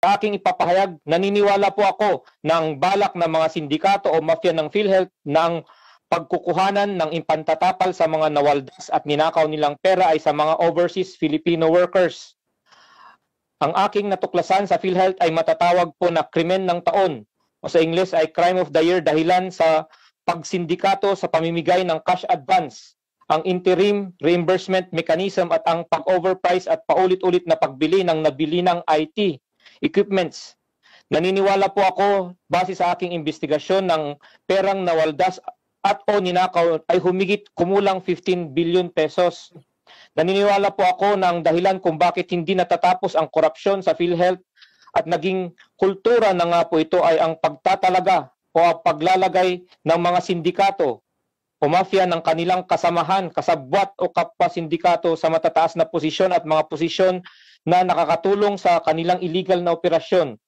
Sa aking ipapahayag, naniniwala po ako ng balak ng mga sindikato o mafia ng PhilHealth ng pagkukuhanan ng impantatapal sa mga nawaldas at ninakaw nilang pera ay sa mga overseas Filipino workers. Ang aking natuklasan sa PhilHealth ay matatawag po na krimen ng taon o sa English ay crime of the year dahilan sa pagsindikato sa pamimigay ng cash advance, ang interim reimbursement mechanism at ang pag-overprice at paulit-ulit na pagbili ng nabili ng IT equipments. Naniniwala po ako base sa aking investigasyon ng perang nawaldas at o ninakaw ay humigit kumulang 15 billion pesos. Naniniwala po ako ng dahilan kung bakit hindi natatapos ang korupsyon sa PhilHealth at naging kultura na nga po ito ay ang pagtatalaga o ang paglalagay ng mga sindikato o mafia ng kanilang kasamahan, kasabwat o kapwa-sindikato sa matataas na posisyon at mga posisyon na nakakatulong sa kanilang illegal na operasyon.